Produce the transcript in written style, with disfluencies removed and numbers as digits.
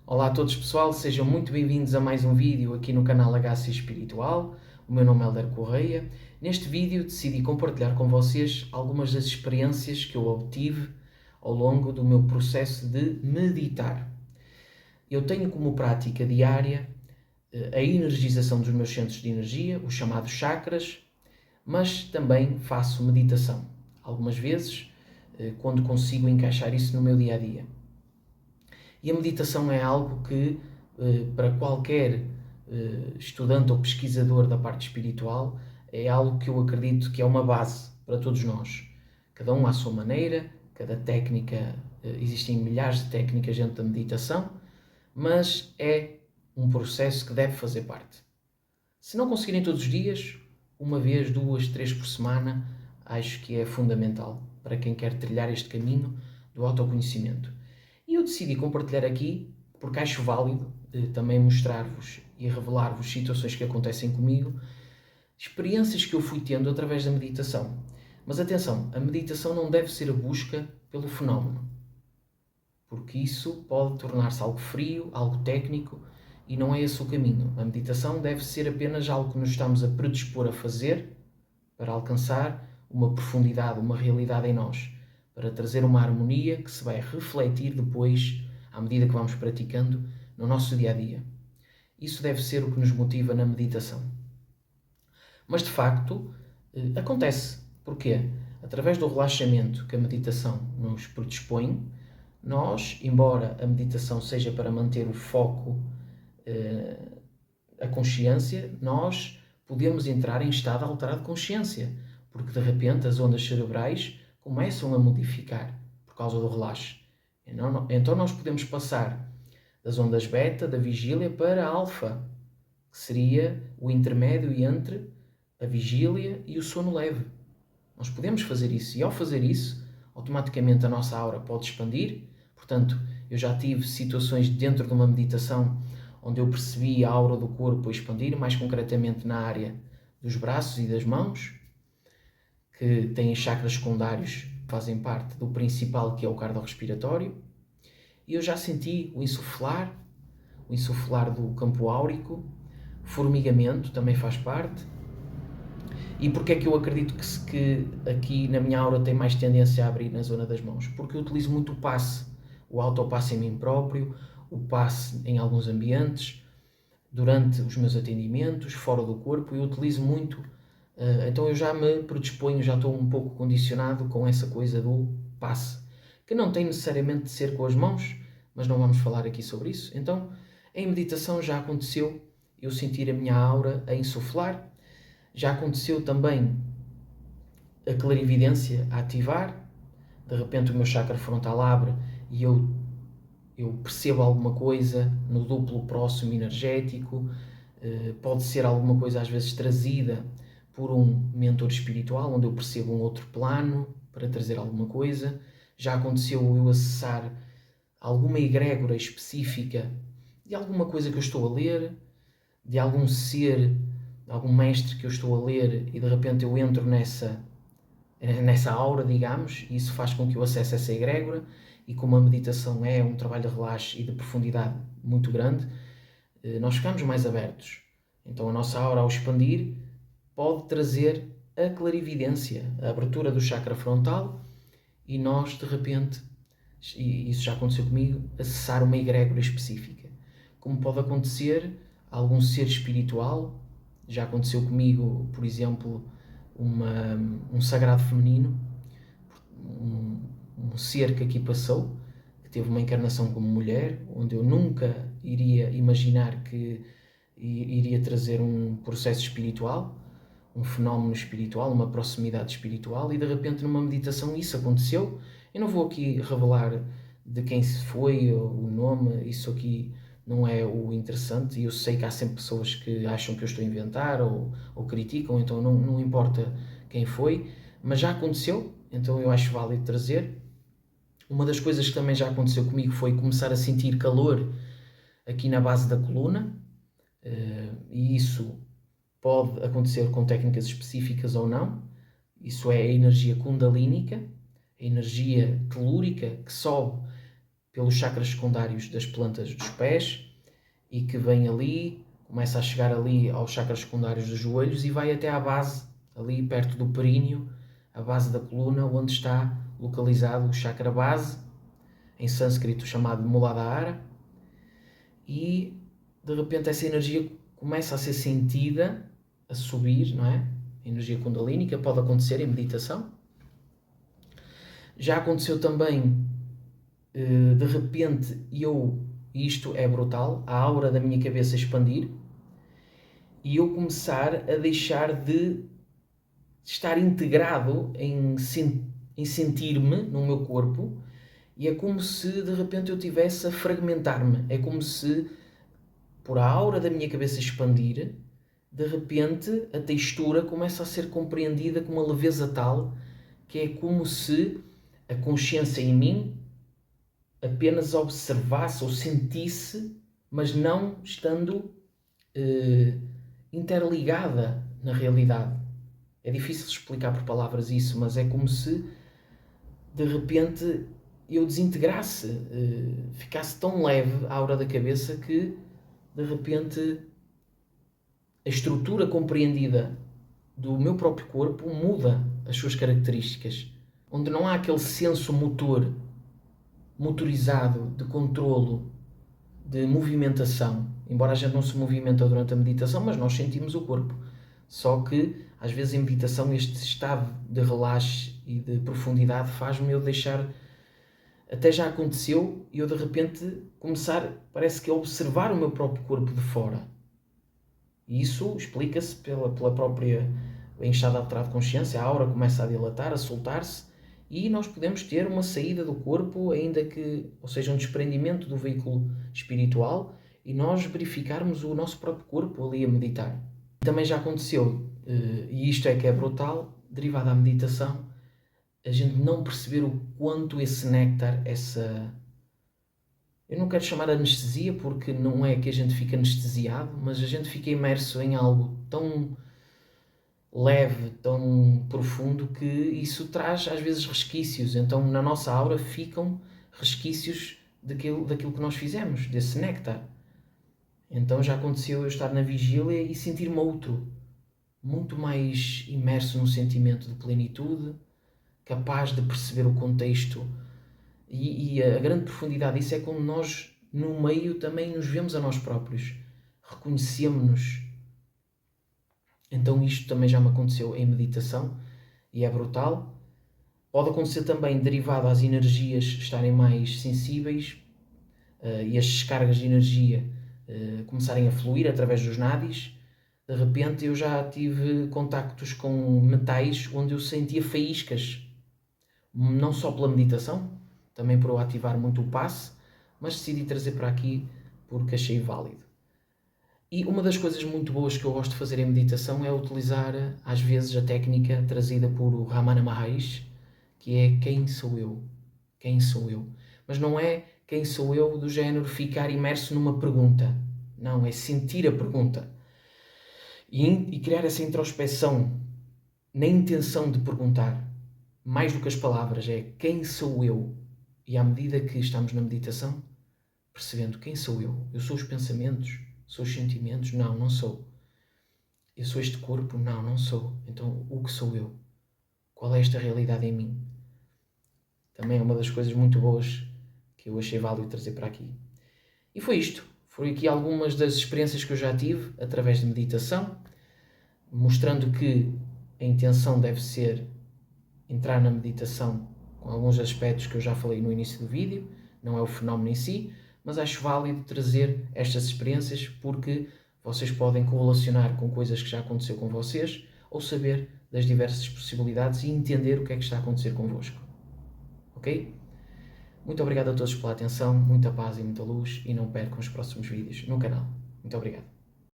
Olá a todos pessoal, sejam muito bem-vindos a mais um vídeo aqui no canal HC Espiritual. O meu nome é Helder Correia. Neste vídeo decidi compartilhar com vocês algumas das experiências que eu obtive ao longo do meu processo de meditar. Eu tenho como prática diária a energização dos meus centros de energia, os chamados chakras, mas também faço meditação. Algumas vezes, quando consigo encaixar isso no meu dia-a-dia. E a meditação é algo que, para qualquer estudante ou pesquisador da parte espiritual, é algo que eu acredito que é uma base para todos nós. Cada um à sua maneira, cada técnica, existem milhares de técnicas dentro da meditação, mas é um processo que deve fazer parte. Se não conseguirem todos os dias, uma vez, duas, três por semana, acho que é fundamental para quem quer trilhar este caminho do autoconhecimento. E eu decidi compartilhar aqui, porque acho válido também mostrar-vos e revelar-vos situações que acontecem comigo, experiências que eu fui tendo através da meditação. Mas atenção, a meditação não deve ser a busca pelo fenómeno, porque isso pode tornar-se algo frio, algo técnico, e não é esse o caminho. A meditação deve ser apenas algo que nos estamos a predispor a fazer para alcançar uma profundidade, uma realidade em nós, para trazer uma harmonia que se vai refletir depois, à medida que vamos praticando, no nosso dia-a-dia. Isso deve ser o que nos motiva na meditação. Mas, de facto, acontece. Porquê? Através do relaxamento que a meditação nos predispõe, nós, embora a meditação seja para manter o foco, a consciência, nós podemos entrar em estado alterado de consciência, porque de repente as ondas cerebrais começam a modificar por causa do relaxe. Então nós podemos passar das ondas beta, da vigília, para a alfa, que seria o intermédio entre a vigília e o sono leve. Nós podemos fazer isso, e ao fazer isso, automaticamente a nossa aura pode expandir. Portanto, eu já tive situações dentro de uma meditação onde eu percebi a aura do corpo a expandir, mais concretamente na área dos braços e das mãos, que têm chakras secundários que fazem parte do principal, que é o cardiorrespiratório. E eu já senti o insuflar do campo áurico, formigamento também faz parte. E porquê é que eu acredito que aqui na minha aura tem mais tendência a abrir na zona das mãos? Porque eu utilizo muito o passe, o autopasse em mim próprio, o passe em alguns ambientes, durante os meus atendimentos, fora do corpo, eu utilizo muito. Então eu já me predisponho, já estou um pouco condicionado com essa coisa do passe, que não tem necessariamente de ser com as mãos, mas não vamos falar aqui sobre isso. Então, em meditação já aconteceu eu sentir a minha aura a insuflar, já aconteceu também a clarividência a ativar, de repente o meu chakra frontal abre e eu percebo alguma coisa no duplo próximo energético, pode ser alguma coisa às vezes trazida por um mentor espiritual, onde eu percebo um outro plano para trazer alguma coisa. Já aconteceu eu acessar alguma egrégora específica de alguma coisa que eu estou a ler, de algum ser, de algum mestre que eu estou a ler, e de repente eu entro nessa aura, digamos, e isso faz com que eu acesse essa egrégora. E como a meditação é um trabalho de relaxe e de profundidade muito grande, nós ficamos mais abertos. Então a nossa aura, ao expandir, pode trazer a clarividência, a abertura do chakra frontal, e nós, de repente, e isso já aconteceu comigo, acessar uma egrégora específica. Como pode acontecer a algum ser espiritual, já aconteceu comigo, por exemplo, um sagrado feminino, um ser que aqui passou, que teve uma encarnação como mulher, onde eu nunca iria imaginar que iria trazer um processo espiritual, um fenómeno espiritual, uma proximidade espiritual, e de repente numa meditação isso aconteceu. Eu não vou aqui revelar de quem se foi, o nome, isso aqui não é o interessante, e eu sei que há sempre pessoas que acham que eu estou a inventar ou criticam, então não importa quem foi, mas já aconteceu, então eu acho válido trazer. Uma das coisas que também já aconteceu comigo foi começar a sentir calor aqui na base da coluna, e isso pode acontecer com técnicas específicas ou não. Isso é a energia kundalínica, a energia telúrica que sobe pelos chakras secundários das plantas dos pés e que vem ali, começa a chegar ali aos chakras secundários dos joelhos e vai até à base, ali perto do períneo, a base da coluna, onde está localizado o chakra base, em sânscrito chamado Muladhara, e de repente essa energia começa a ser sentida, a subir, não é? A energia kundalínica pode acontecer em meditação. Já aconteceu também, de repente, e isto é brutal, a aura da minha cabeça expandir e eu começar a deixar de estar integrado em sentir-me no meu corpo, e é como se de repente eu estivesse a fragmentar-me. É como se, por a aura da minha cabeça expandir, de repente a textura começa a ser compreendida com uma leveza tal que é como se a consciência em mim apenas observasse ou sentisse, mas não estando interligada na realidade. É difícil explicar por palavras isso, mas é como se de repente eu desintegrasse, ficasse tão leve a aura da cabeça que de repente a estrutura compreendida do meu próprio corpo muda as suas características, onde não há aquele senso motorizado de controlo, de movimentação, embora a gente não se movimenta durante a meditação, mas nós sentimos o corpo. Só que, às vezes, em meditação, este estado de relaxe e de profundidade faz-me eu deixar... Até já aconteceu e eu, de repente, começar, parece que a observar o meu próprio corpo de fora. E isso explica-se pela própria... em estado alterado de consciência, a aura começa a dilatar, a soltar-se, e nós podemos ter uma saída do corpo, ainda que, ou seja, um desprendimento do veículo espiritual, e nós verificarmos o nosso próprio corpo ali a meditar. Também já aconteceu, e isto é que é brutal, derivado da meditação, a gente não perceber o quanto esse néctar, eu não quero chamar de anestesia, porque não é que a gente fica anestesiado, mas a gente fica imerso em algo tão leve, tão profundo, que isso traz às vezes resquícios. Então na nossa aura ficam resquícios daquilo que nós fizemos, desse néctar. Então já aconteceu eu estar na vigília e sentir-me outro, muito mais imerso num sentimento de plenitude, capaz de perceber o contexto. E a grande profundidade disso é quando nós, no meio, também nos vemos a nós próprios, reconhecemos-nos. Então isto também já me aconteceu em meditação e é brutal. Pode acontecer também derivado às energias estarem mais sensíveis e as descargas de energia começarem a fluir através dos nadis. De repente eu já tive contactos com metais onde eu sentia faíscas, não só pela meditação, também por eu ativar muito o passe, mas decidi trazer para aqui porque achei válido. E uma das coisas muito boas que eu gosto de fazer em meditação é utilizar, às vezes, a técnica trazida por o Ramana Maharishi, que é quem sou eu? Quem sou eu? Mas não é quem sou eu do género ficar imerso numa pergunta. Não, é sentir a pergunta. E criar essa introspeção na intenção de perguntar. Mais do que as palavras, é quem sou eu? E à medida que estamos na meditação, percebendo quem sou eu? Eu sou os pensamentos? Sou os sentimentos? Não, não sou. Eu sou este corpo? Não, não sou. Então, o que sou eu? Qual é esta realidade em mim? Também é uma das coisas muito boas que eu achei válido trazer para aqui. E foi isto. Foram aqui algumas das experiências que eu já tive através de meditação, mostrando que a intenção deve ser entrar na meditação com alguns aspectos que eu já falei no início do vídeo, não é o fenómeno em si, mas acho válido trazer estas experiências porque vocês podem correlacionar com coisas que já aconteceu com vocês ou saber das diversas possibilidades e entender o que é que está a acontecer convosco. Ok? Muito obrigado a todos pela atenção, muita paz e muita luz, e não percam os próximos vídeos no canal. Muito obrigado.